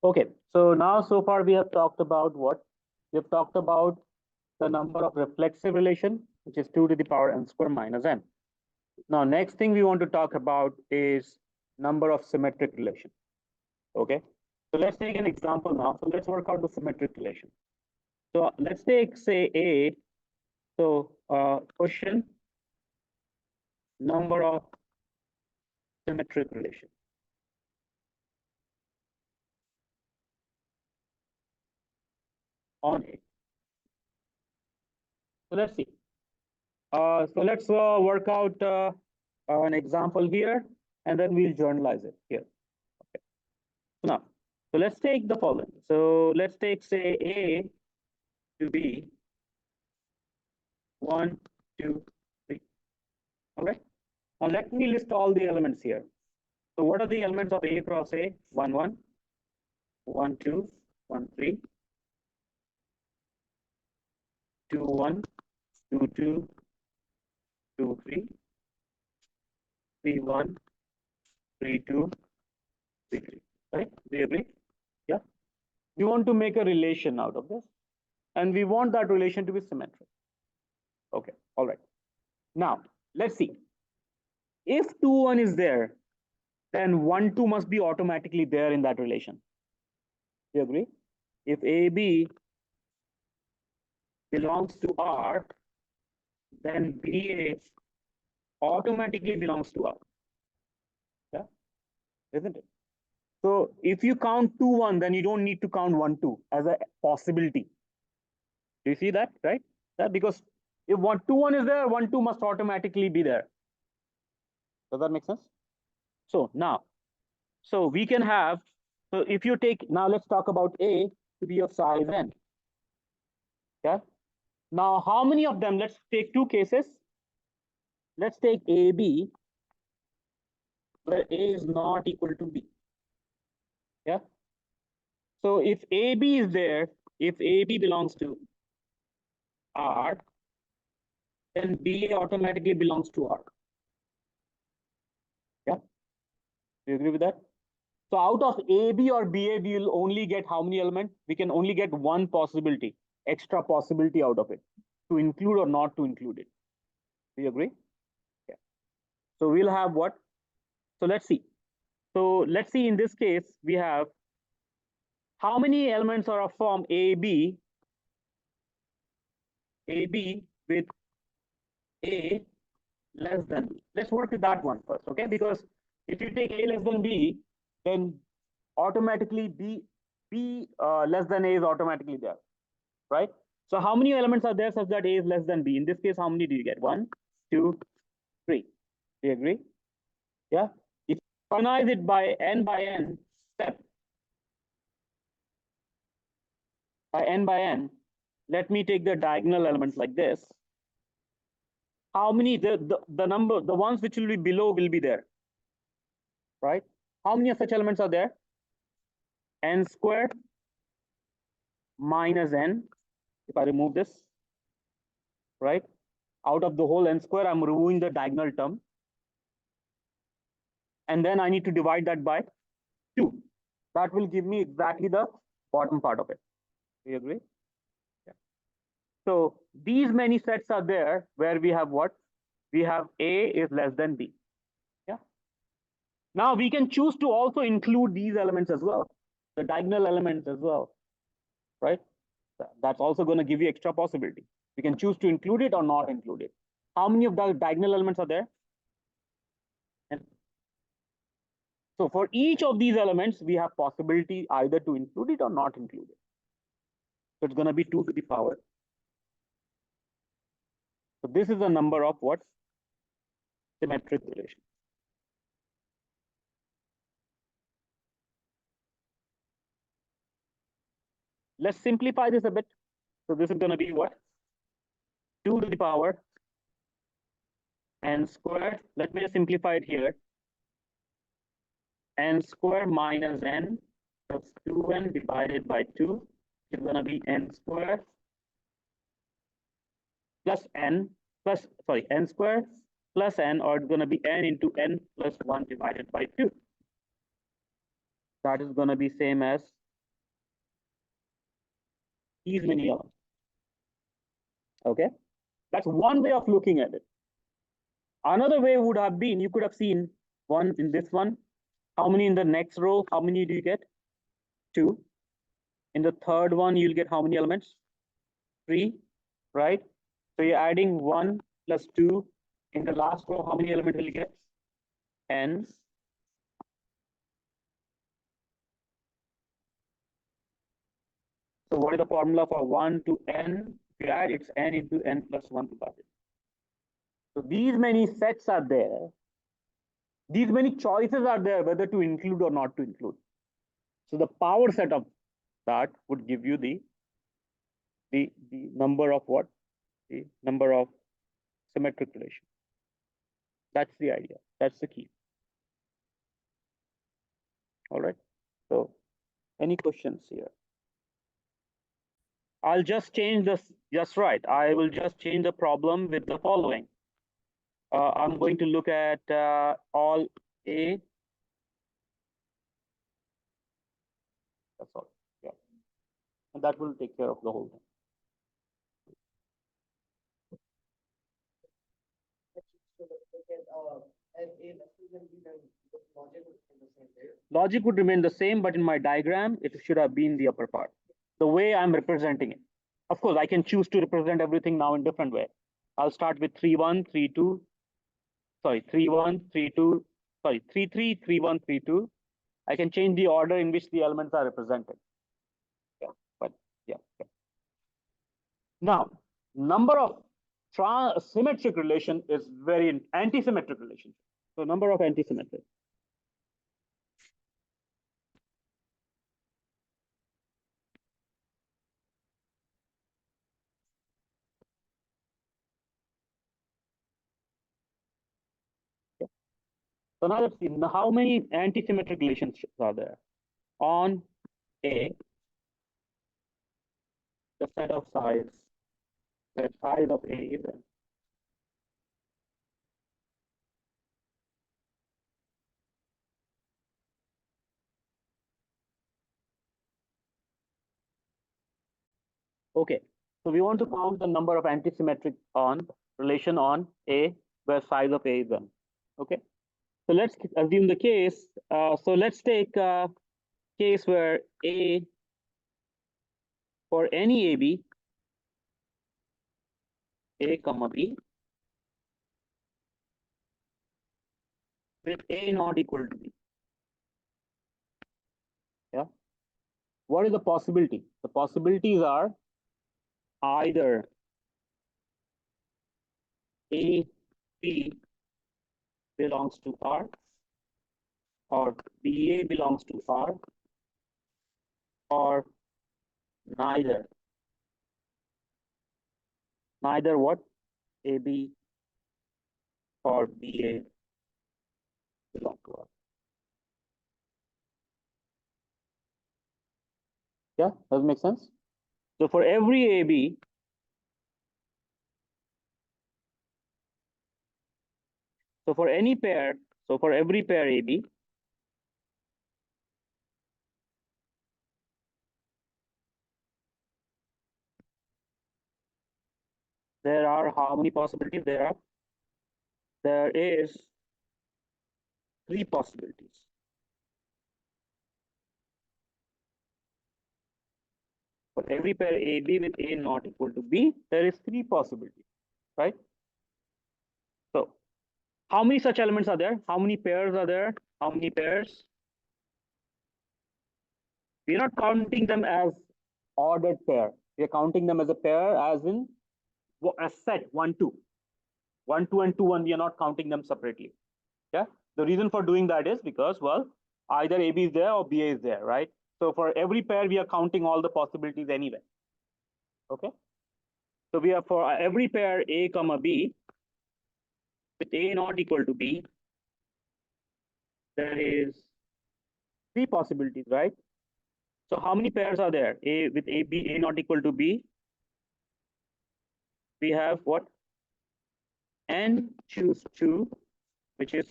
Okay, so now so far we have talked about what? We have talked about the number of reflexive relation, which is 2 to the power n square minus n. Now, next thing we want to talk about is number of symmetric relation. Okay, so let's take an example now. So let's work out the symmetric relation. So let's take, say, A. So question, number of symmetric relation on A. So let's see. So let's work out an example here, and then we'll journalize it here. Okay. So now, so let's take the following. So let's take, say, A to B 1, 2, 3. All right. Now let me list all the elements here. So what are the elements of A cross A? 1, 1, 1, 2, 1, 3, 2, 1, 2, 2, 2, 3, 3, 1, 3, 2, 3, 3. Right? Do you agree? Yeah. We want to make a relation out of this, and we want that relation to be symmetric. Okay. All right. Now let's see. If 2, 1 is there, then 1, 2 must be automatically there in that relation. Do you agree? If AB belongs to R, then BA automatically belongs to R. Yeah, isn't it? So if you count 2, 1, then you don't need to count 1, 2 as a possibility. Do you see that, right? Yeah, because if 1, 2, 1 is there, 1, 2 must automatically be there. Does that make sense? So now, so we can have, so if you take, now let's talk about A to be of size n. Yeah. Now, how many of them? Let's take two cases. Let's take AB, where A is not equal to B. Yeah. So if AB is there, if AB belongs to R, then BA automatically belongs to R. Yeah. Do you agree with that? So out of AB or BA, we will only get how many elements? We can only get one possibility, extra possibility out of it, to include or not to include it. Do you agree? Yeah. So we'll have what? So let's see. So let's see, in this case, we have how many elements are of form AB with A less than B. Let's work with that one first, okay? Because if you take A less than B, then automatically B less than A is automatically there, right? So how many elements are there such that A is less than B? In this case, how many do you get? 1, 2, 3. Do you agree? Yeah. If you organize it by n step, by n, let me take the diagonal elements like this. How many, the number, the ones which will be below will be there, right? How many of such elements are there? N squared minus n. If I remove this, right? Out of the whole n square, I'm removing the diagonal term. And then I need to divide that by 2. That will give me exactly the bottom part of it. Do you agree? Yeah. So these many sets are there where we have what? We have A is less than B. Yeah. Now we can choose to also include these elements as well, the diagonal elements as well, right? That's also going to give you extra possibility. You can choose to include it or not include it. How many of the diagonal elements are there? And so for each of these elements, we have possibility either to include it or not include it. So it's going to be 2 to the power. So this is the number of what? Symmetric relation. Let's simplify this a bit. So this is going to be what? 2 to the power n squared. Let me just simplify it here. N squared minus n plus 2n divided by 2 is going to be n squared plus n plus, sorry, n squared plus n, or it's going to be n into n plus 1 divided by 2. That is going to be same as these many elements. Okay, that's one way of looking at it. Another way would have been, you could have seen one in this one. How many in the next row? How many do you get? 2. In the third one, you'll get how many elements? 3, right? So you're adding 1 plus 2. In the last row, how many elements will you get? N. So what is the formula for 1 to n? If you add, it's n into n plus 1 to it. So these many sets are there. These many choices are there whether to include or not to include. So the power set of that would give you the number of what? The number of symmetric relation. That's the idea. That's the key. All right. So any questions here? I'll just change this. Just right. I will just change the problem with the following. I'm going to look at all A. That's all. Yeah. And that will take care of the whole thing. Logic would remain the same, but in my diagram, it should have been the upper part. The way I'm representing it. Of course, I can choose to represent everything now in different way. I'll start with 3, 1, 3, 2. Sorry, 3, 1, 3, 2. Sorry, 3, 3, 3, 1, 3, 2. I can change the order in which the elements are represented. Yeah, but yeah. Now, number of symmetric relation is very anti-symmetric relation. So number of anti-symmetric. So now let's see how many anti-symmetric relationships are there on A, the set of sides, the size of A is n. Okay, so we want to count the number of anti-symmetric on relation on A where size of A is n. Okay, so let's assume the case. So let's take a case where A, for any AB, A comma B, with A not equal to B. Yeah. What is the possibility? The possibilities are either A, B belongs to R, or BA belongs to R, or neither. Neither what? AB or BA belong to R. Yeah, does it make sense? So for every AB, so for any pair, so for every pair AB, there are how many possibilities there are? There is 3 possibilities. For every pair AB with A not equal to B, there is 3 possibilities, right? So how many such elements are there? How many pairs are there? How many pairs? We're not counting them as ordered pair. We're counting them as a pair, as in a set 1, 2. 1, 2, and 2, 1. We are not counting them separately. Yeah. The reason for doing that is because, well, either AB is there or BA is there, right? So for every pair, we are counting all the possibilities anyway. Okay. So we are for every pair A comma B with A not equal to B, there is 3 possibilities, right? So how many pairs are there? A with A, B, A not equal to B. We have what? N choose 2, which is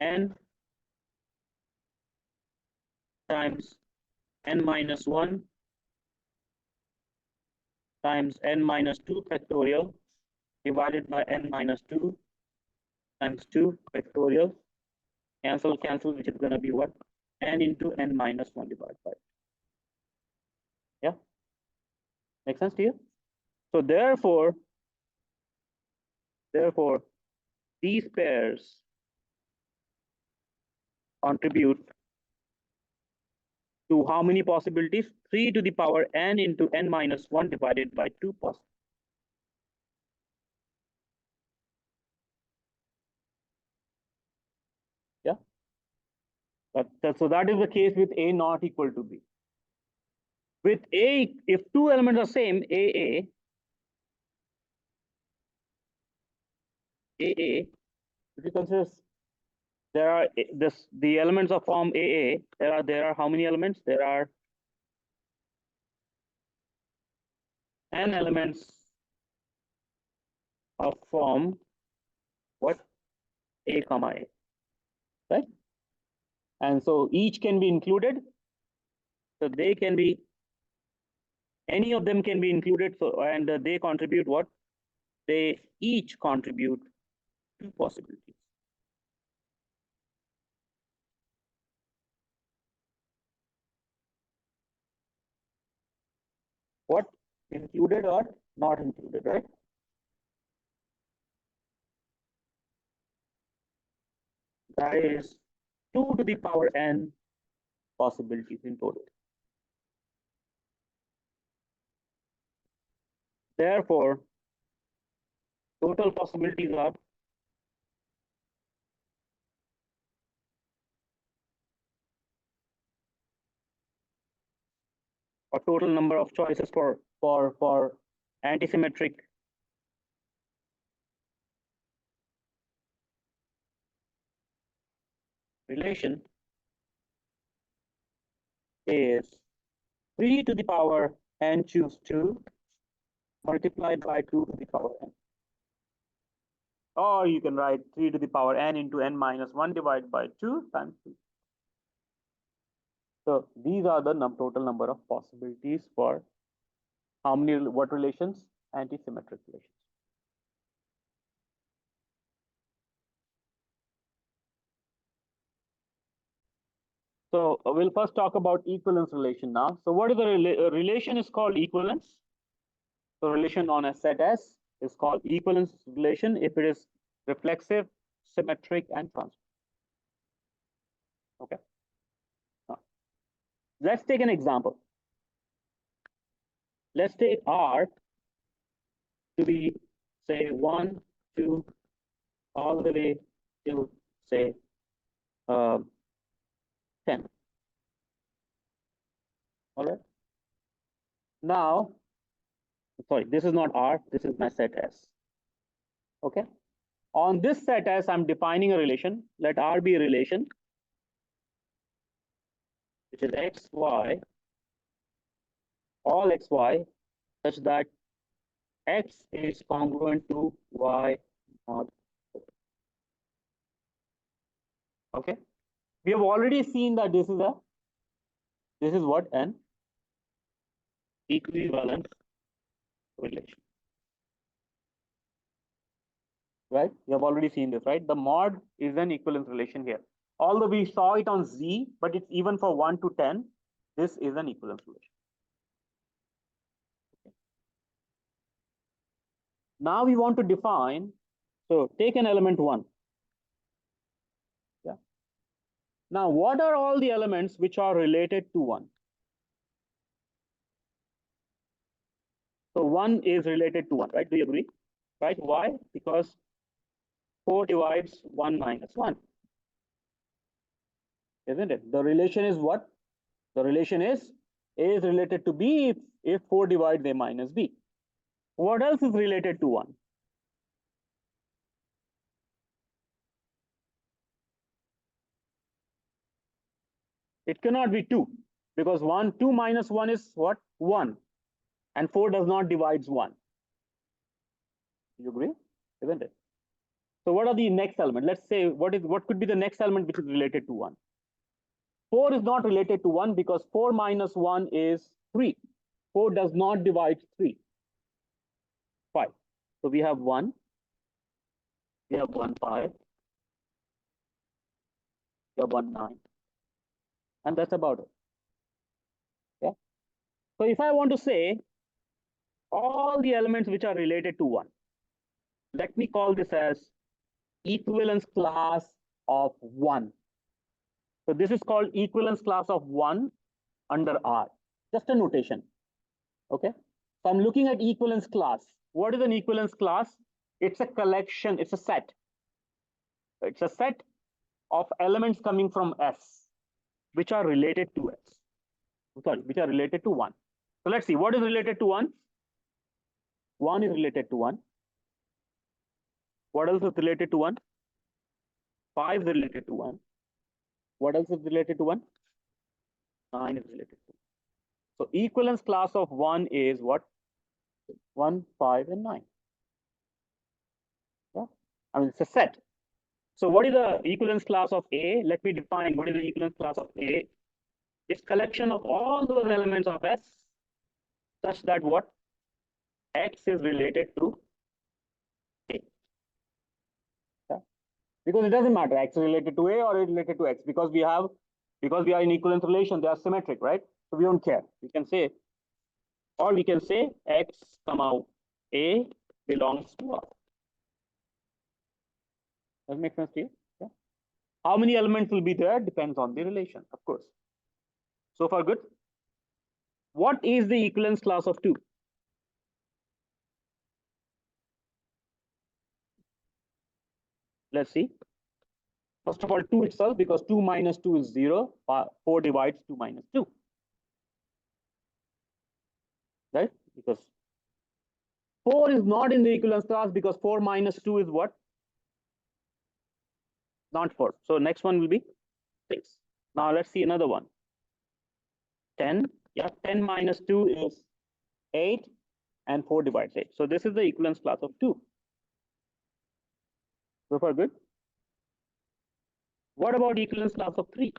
N times N minus 1 times n minus 2 factorial divided by n minus 2 times 2 factorial. Cancel, cancel, which is going to be what? N into n minus 1 divided by. Yeah? Make sense to you? So therefore, these pairs contribute to how many possibilities? 3 to the power n into n minus 1 divided by 2 possibilities. Yeah. So that is the case with A not equal to B. With A, if two elements are same, AA, if you consider there are the elements of form AA, there are how many elements? There are n elements of form what? A comma A, right? And so each can be included. So they can be, any of them can be included. So, and they contribute what? They each contribute two possibilities. What? Included or not included, right? That is 2 to the power n possibilities in total. Therefore, total possibilities are or total number of choices for antisymmetric relation is 3 to the power n choose 2 multiplied by 2 to the power n. Or you can write 3 to the power n into n minus 1 divided by 2 times 2. So these are the total number of possibilities for how many, what relations? Antisymmetric relations. So we'll first talk about equivalence relation now. So what is the relation is called equivalence? So relation on a set S is called equivalence relation if it is reflexive, symmetric, and transform. Okay. Now, let's take an example. Let's take R to be, say, 1, 2, all the way to, say, 10. All right. Now, sorry, this is not R, this is my set S. Okay. On this set S, I'm defining a relation. Let R be a relation, which is X, Y, all X, Y, such that X is congruent to Y mod. Okay. We have already seen that this is what? An equivalent relation. Right? We have already seen this, right? The mod is an equivalence relation here. Although we saw it on Z, but it's even for 1 to 10, this is an equivalence relation. Okay. Now we want to define, so take an element 1. Yeah. Now, what are all the elements which are related to 1? So 1 is related to 1, right? Do you agree? Right? Why? Because 4 divides 1 minus 1. Isn't it? The relation is what? The relation is A is related to B if 4 divides A minus B. What else is related to 1? It cannot be 2 because 2 minus 1 is what? 1. And 4 does not divide 1. You agree? Isn't it? So what are the next element? Let's say what could be the next element which is related to 1? 4 is not related to 1 because 4 minus 1 is 3. 4 does not divide 3. 5. So we have 1, we have 1, 5, we have 1, 9, and that's about it. Yeah. So if I want to say all the elements which are related to 1, let me call this as equivalence class of 1. So this is called equivalence class of 1 under R. Just a notation. Okay. So I'm looking at equivalence class. What is an equivalence class? It's a collection, it's a set. It's a set of elements coming from S, which are related to S. Sorry, which are related to 1. So let's see, what is related to 1? 1 is related to 1. What else is related to 1? 5 is related to 1. What else is related to 1? 9 is related to 1. So equivalence class of 1 is what? 1, 5, and 9. Yeah? I mean, it's a set. So what is the equivalence class of A? Let me define what is the equivalence class of A. It's collection of all those elements of S such that what? X is related to A. Yeah? Because it doesn't matter X is related to A or related to X, because we are in equivalence relation, they are symmetric, right? So we don't care. We can say, or we can say X comma A belongs to R. Does that make sense to you? Yeah. How many elements will be there depends on the relation, of course. So far good. What is the equivalence class of 2? Let's see. First of all, 2 itself, because 2 minus 2 is 0. 4 divides 2 minus 2. Right? Because 4 is not in the equivalence class, because 4 minus 2 is what? Not 4. So next one will be 6. Now let's see another one. 10. Yeah, 10 minus 2 is 8, and 4 divides 8. So this is the equivalence class of 2. So far good. What about equivalence class of 3?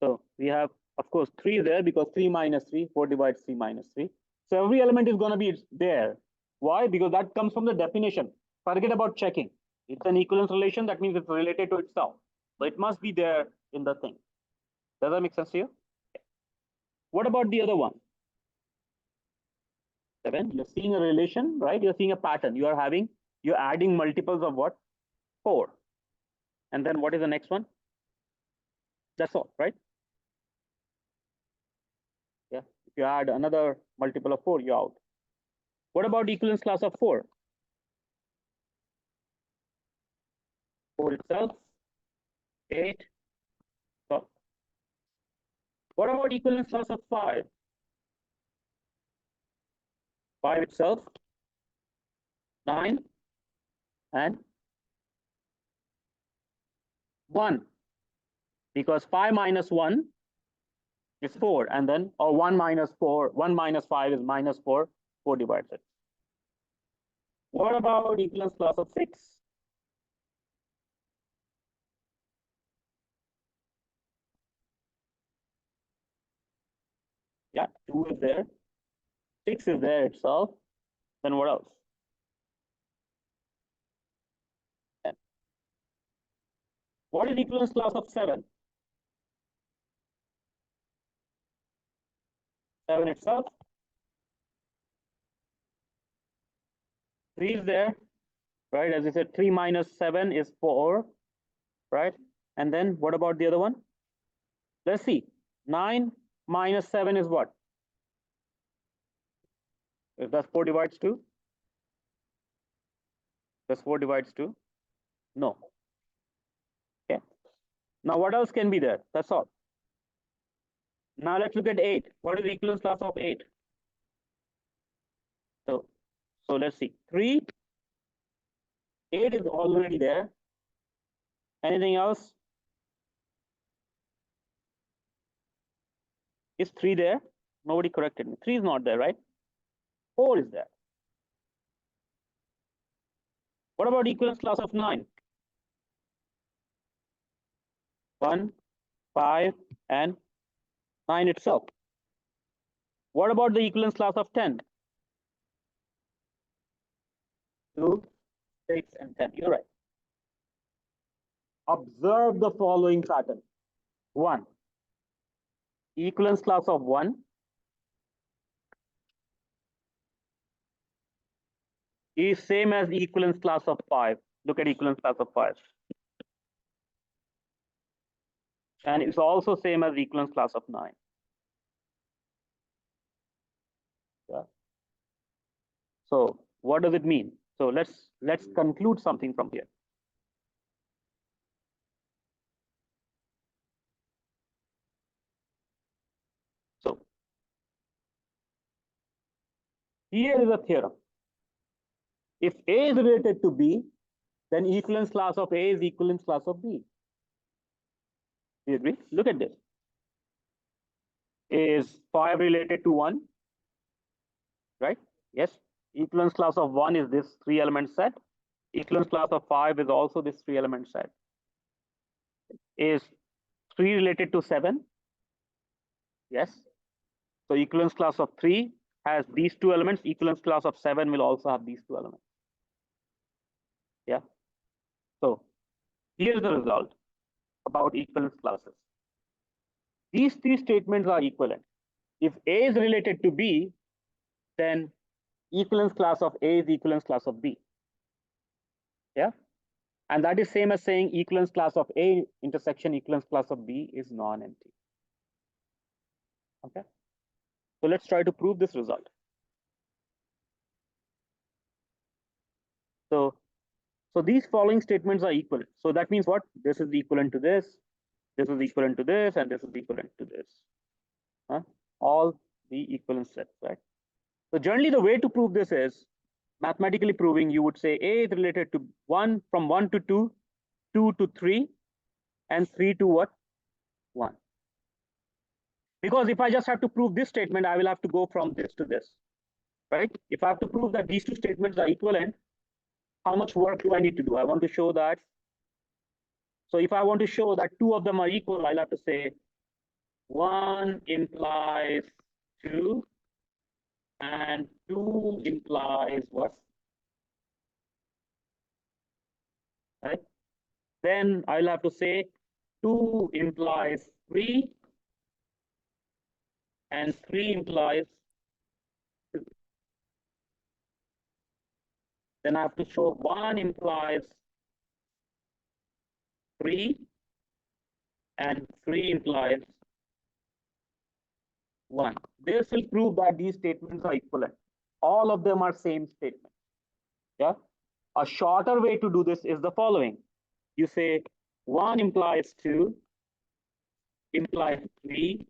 So we have, of course, 3 there, because 3 minus 3, 4 divides 3 minus 3. So every element is going to be there. Why? Because that comes from the definition. Forget about checking. It's an equivalence relation. That means it's related to itself. So it must be there in the thing. Does that make sense to you? What about the other one? 7. You're seeing a relation, right? You're seeing a pattern. You're adding multiples of what? 4. And then what is the next one? That's all, right? Yeah. If you add another multiple of 4, you're out. What about equivalence class of 4? 4 itself, 8. So what about equivalence class of 5? 5 itself, 9, and 1. Because 5 minus 1 is 4, and then, or 1 minus 4, 1 minus 5 is minus 4, 4 divides it. What about equivalence class of 6? Yeah, 2 is there, 6 is there itself, then what else? 10. What is equivalence class of 7? 7 itself, 3 is there, right? As I said, 3 minus 7 is 4, right? And then what about the other one? Let's see. 9 minus 7 is what? Does 4 divides 2? Does 4 divides 2? No. Okay. Now what else can be there? That's all. Now let's look at 8. What is the equivalence class of 8? So let's see. 3. 8 is already there. Anything else? Is 3 there? Nobody corrected me. 3 is not there, right? 4 is there. What about equivalence class of 9? 1, 5, and 9 itself. What about the equivalence class of 10? 2, 6, and 10. You're right. Observe the following pattern. 1. Equivalence class of 1 is same as equivalence class of 5. Look at equivalence class of 5. And it's also same as equivalence class of 9. Yeah. So what does it mean? So let's conclude something from here. So here is a theorem. If A is related to B, then equivalence class of A is equivalence class of B. Do you agree? Look at this. Is 5 related to 1? Right? Yes. Equivalence class of 1 is this 3-element set. Equivalence class of 5 is also this 3-element set. Is 3 related to 7? Yes. So equivalence class of 3 has these 2 elements. Equivalence class of 7 will also have these 2 elements. Yeah. So here's the result about equivalence classes. These 3 statements are equivalent. If A is related to B, then equivalence class of A is equivalence class of B. Yeah. And that is same as saying equivalence class of A intersection equivalence class of B is non-empty. Okay. So let's try to prove this result. So these following statements are equivalent. So that means what? This is equivalent to this, this is equivalent to this, and this is equivalent to this. All the equivalent sets, right? So generally the way to prove this is mathematically proving. You would say A is related to 1 from 1 to 2, 2 to 3, and 3 to what? 1. Because if I just have to prove this statement, I will have to go from this to this, right? If I have to prove that these 2 statements are equivalent, how much work do I need to do? I want to show that. So if I want to show that 2 of them are equal, I'll have to say 1 implies 2 and 2 implies what? Right? Then I'll have to say 2 implies 3 and 3 implies 2. Then I have to show 1 implies 3 and 3 implies 1. This will prove that these statements are equivalent. All of them are same statement. Yeah. A shorter way to do this is the following. You say 1 implies 2 implies 3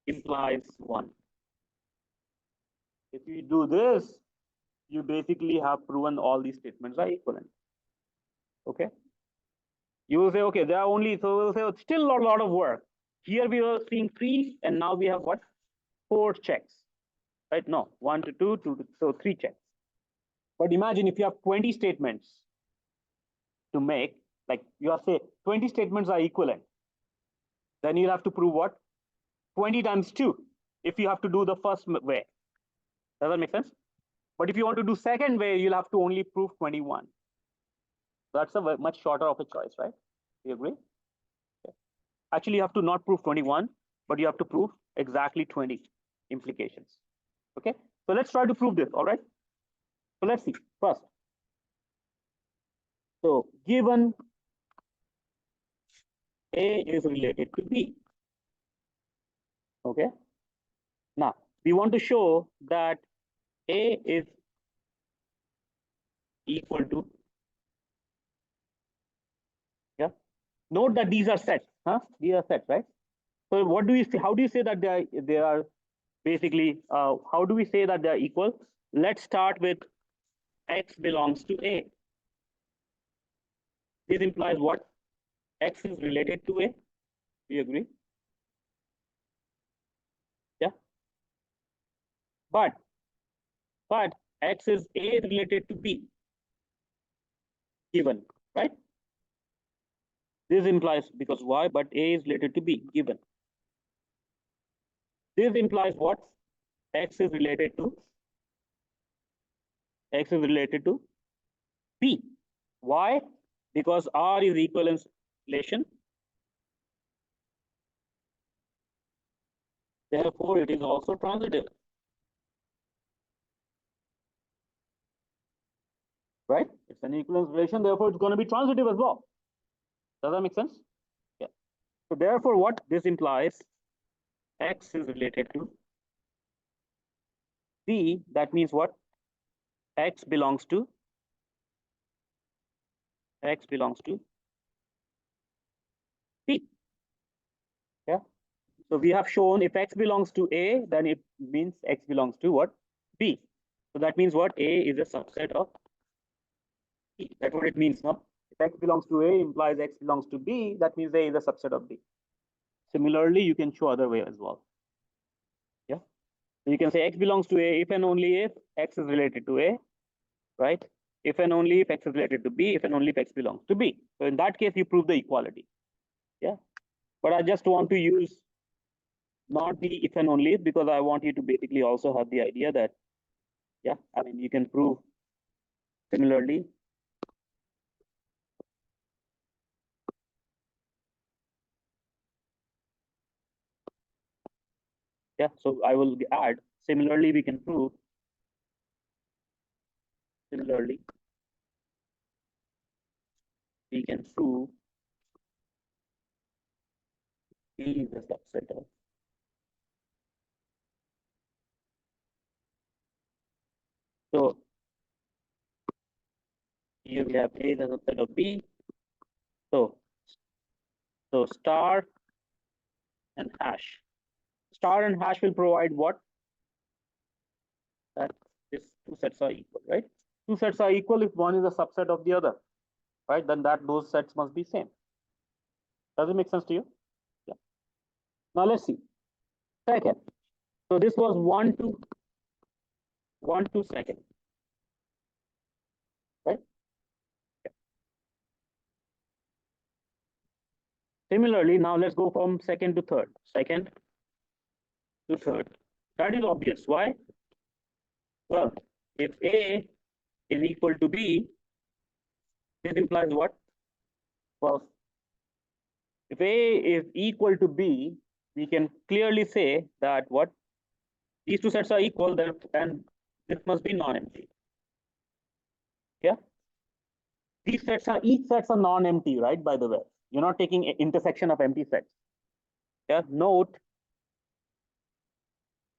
implies 1. If you do this, you basically have proven all these statements are equivalent. Okay. You will say, okay, there are only, so we'll say it's still a lot of work. Here we were seeing 3, and now we have what? 4 checks. Right? No, 1 to 2, 2 to, so 3 checks. But imagine if you have 20 statements to make, like you have say 20 statements are equivalent, then you'll have to prove what? 20 times 2 if you have to do the first way. Does that make sense? But if you want to do second way, you'll have to only prove 21. That's a much shorter of a choice, right? Do you agree? Okay. Actually, you have to not prove 21, but you have to prove exactly 20 implications. Okay, so let's try to prove this. All right. So let's see first. So given A is related to B. Okay. Now we want to show that A is equal to, yeah. Note that these are sets, huh? These are sets, right? So what do you say? How do you say that they are basically? How do we say that they are equal? Let's start with X belongs to A. This implies what? X is related to A. Do you agree? Yeah. But X is A related to B. Given, right? This implies because Y, but A is related to B, given. This implies what? X is related to P. Why? Because R is equivalence relation. Therefore, it is also transitive. Right? It's an equivalence relation, therefore it's going to be transitive as well. Does that make sense? Yeah. So therefore, what this implies, X is related to P. That means what? X belongs to P. Yeah. So we have shown if X belongs to A, then it means X belongs to what? B. So that means what? A is a subset of B. That's what it means, no? If X belongs to A implies X belongs to B, that means A is a subset of B. Similarly, you can show other way as well. Yeah. So you can say X belongs to A if and only if X is related to A, right? If and only if X is related to B, if and only if X belongs to B. So in that case, you prove the equality. Yeah. But I just want to use not the if and only if, because I want you to basically also have the idea that, yeah, I mean, you can prove similarly. Yeah, so I will add, similarly, we can prove, similarly, we can prove P is a subset of. So here we have A is a subset of B. So star and hash. Star and hash will provide what? That these two sets are equal, right? Two sets are equal if one is a subset of the other, right? Then those sets must be same. Does it make sense to you? Yeah. Now let's see. Second. So this was 1 to second, right? Yeah. Similarly, now let's go from second to third. Second to third. That is obvious. Why? Well, if A is equal to B, this implies what? Well, if A is equal to B, we can clearly say that what? These two sets are equal, and this must be non-empty. Yeah. These sets are, each sets are non-empty, right? By the way, you're not taking an intersection of empty sets. Yeah. Note,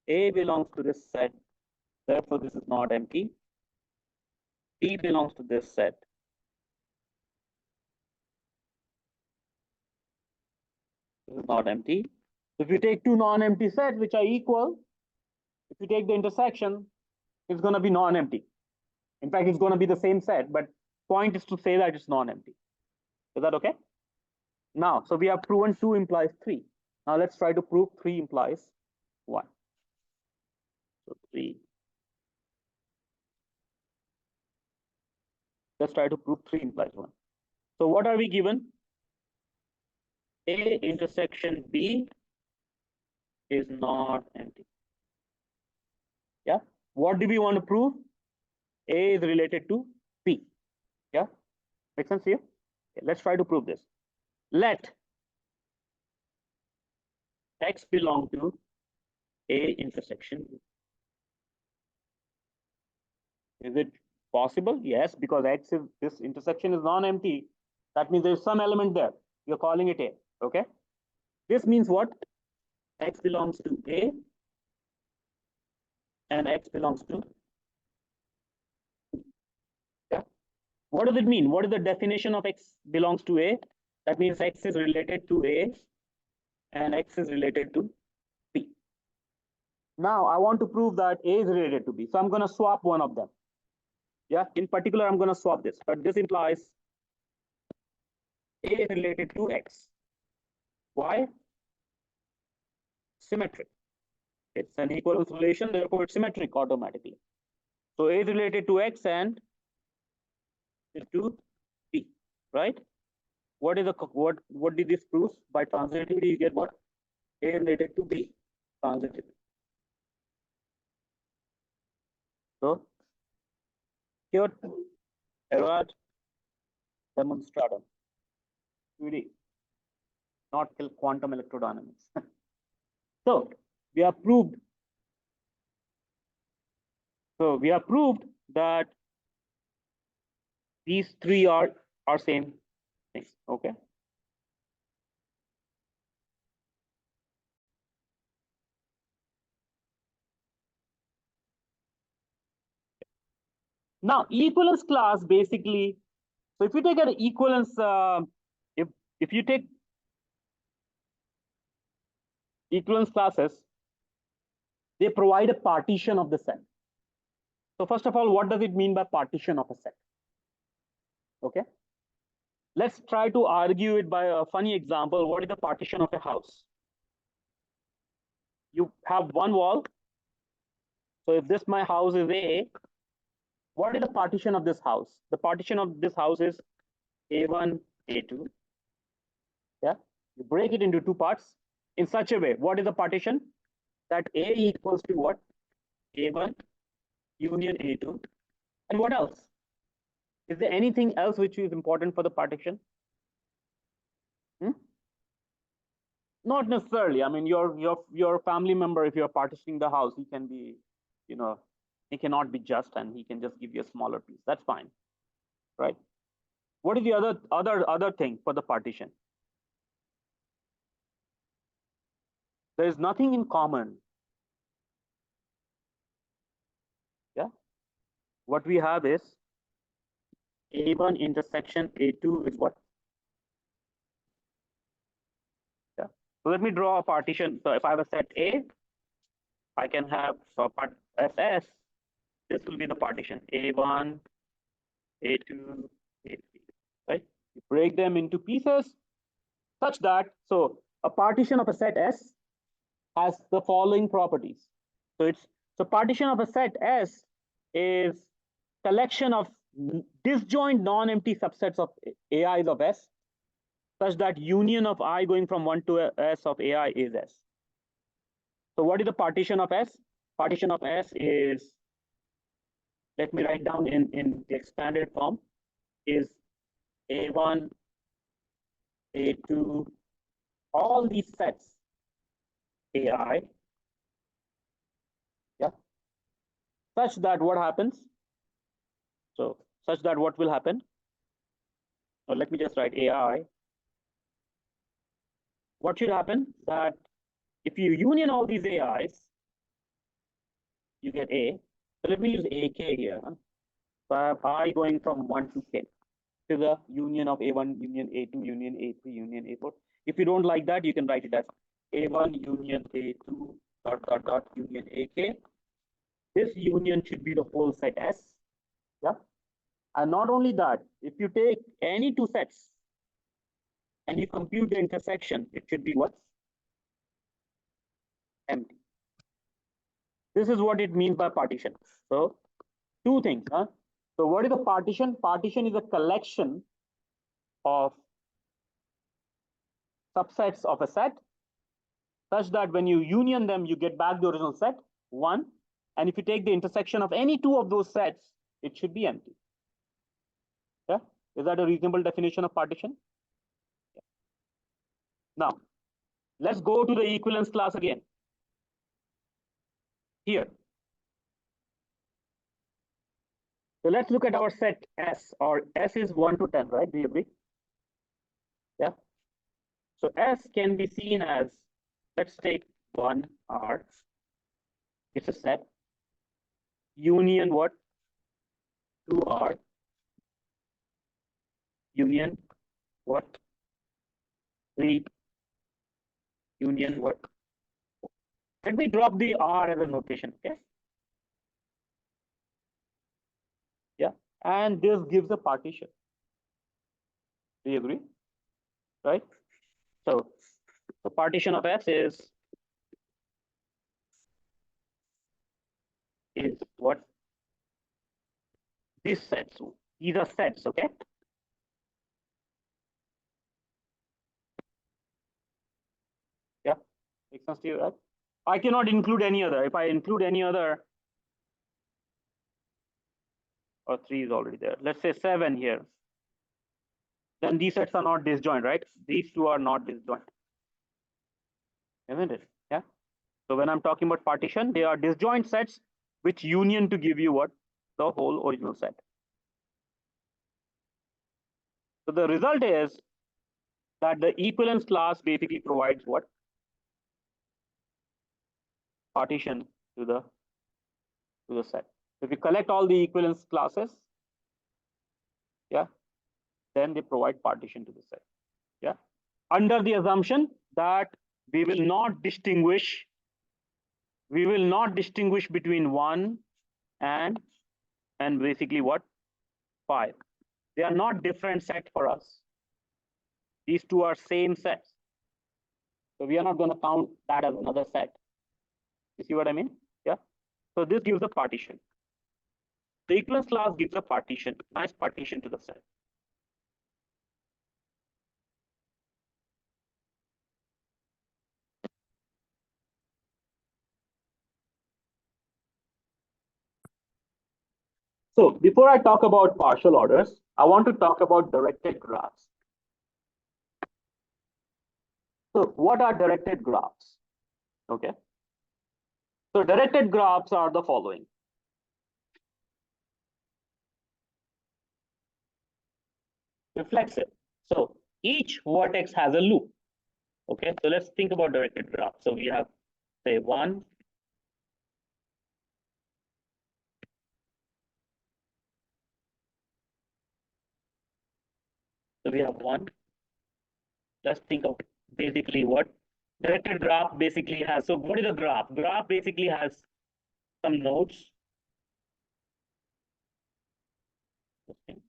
A belongs to this set, therefore this is not empty. B belongs to this set. This is not empty. If you take two non-empty sets which are equal, if you take the intersection, it's going to be non-empty. In fact, it's going to be the same set, but point is to say that it's non-empty. Is that okay? Now, so we have proven 2 implies 3. Now let's try to prove 3 implies 1. So 3. Let's try to prove 3 implies 1. So what are we given? A intersection B is not empty. Yeah. What do we want to prove? A is related to B. Yeah. Make sense here? Okay, let's try to prove this. Let X belong to A intersection B. Is it possible? Yes, because X is, this intersection is non-empty. That means there's some element there. You're calling it A. Okay. This means what? X belongs to A and X belongs to. Yeah. What does it mean? What is the definition of X belongs to A? That means X is related to A and X is related to B. Now I want to prove that A is related to B. So I'm going to swap one of them. Yeah. In particular, I'm going to swap this, but this implies A is related to X. Why? Symmetric. It's an equivalence relation, therefore it's symmetric automatically. So A is related to X and to B, right? What is the what did this prove? By transitivity, you get what? A related to B, transitivity. So here, erat demonstratum. QED, not quantum electrodynamics. So we have proved. So we have proved that these three are same things. Okay. Now equivalence class basically. So if you take an equivalence, if you take equivalence classes, they provide a partition of the set. So first of all, what does it mean by partition of a set? Okay. Let's try to argue it by a funny example. What is the partition of a house? You have one wall. So if this my house is A, what is the partition of this house? The partition of this house is A1, A2. Yeah. You break it into two parts in such a way. What is the partition? That A equals to what? A1 union A2. And what else? Is there anything else which is important for the partition? Hmm? Not necessarily. I mean, your family member, if you're partitioning the house, he can be, he cannot be just, and he can just give you a smaller piece. That's fine, right? What is the other thing for the partition? There is nothing in common. Yeah. What we have is A1 intersection A2 is what? Yeah. So let me draw a partition. So if I have a set A, I can have part SS. This will be the partition A1, A2, A3. Right? You break them into pieces such that, so a partition of a set S has the following properties. So partition of a set S is collection of disjoint non-empty subsets of AIs of S, such that union of I going from 1 to S of AI is S. So what is the partition of S? Partition of S is, let me write down in the expanded form, is A1, A2, all these sets AI, yeah, such that what happens? So such that what will happen? So let me just write AI. What should happen? That if you union all these AIs, you get A. So let me use AK here. So I have I going from 1 to K to the union of A1, union A2, union A3, union A4. If you don't like that, you can write it as A1 union A2 dot union AK. This union should be the whole set S. Yeah. And not only that, if you take any two sets and you compute the intersection, it should be what? Empty. This is what it means by partition. So two things. Huh? So what is the partition? Partition is a collection of subsets of a set such that when you union them, you get back the original set, one. And if you take the intersection of any two of those sets, it should be empty. Yeah. Is that a reasonable definition of partition? Yeah. Now, let's go to the equivalence class again. Here. So let's look at our set S, or S is 1 to 10, right? Do you agree? Yeah. So S can be seen as, let's take 1R. It's a set. Union what? 2R. Union what? 3. Union what? Let me drop the R as a notation, okay? Yeah. And this gives a partition. Do you agree? Right? So the partition of S is what? These sets. These are sets, okay? Yeah. Makes sense to you, right? I cannot include any other. If I include any other, or 3 is already there. Let's say 7 here. Then these sets are not disjoint, right? These two are not disjoint, isn't it? Yeah. So when I'm talking about partition, they are disjoint sets which union to give you what? The whole original set. So the result is that the equivalence class basically provides what? Partition to the set. If you collect all the equivalence classes, yeah, then they provide partition to the set. Yeah. Under the assumption that we will not distinguish between 1 and basically what? 5. They are not different set for us. These two are same sets. So we are not going to count that as another set. You see what I mean? Yeah. So this gives a partition. The equivalence class gives a partition, nice partition to the set. So before I talk about partial orders, I want to talk about directed graphs. So what are directed graphs? Okay. So directed graphs are the following. Reflexive. So each vertex has a loop. Okay, so let's think about directed graph. So we have, say, 1. So we have 1. Let's think of basically what directed graph basically has. So what is a graph? Graph basically has some nodes. Okay.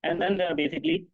And then there are basically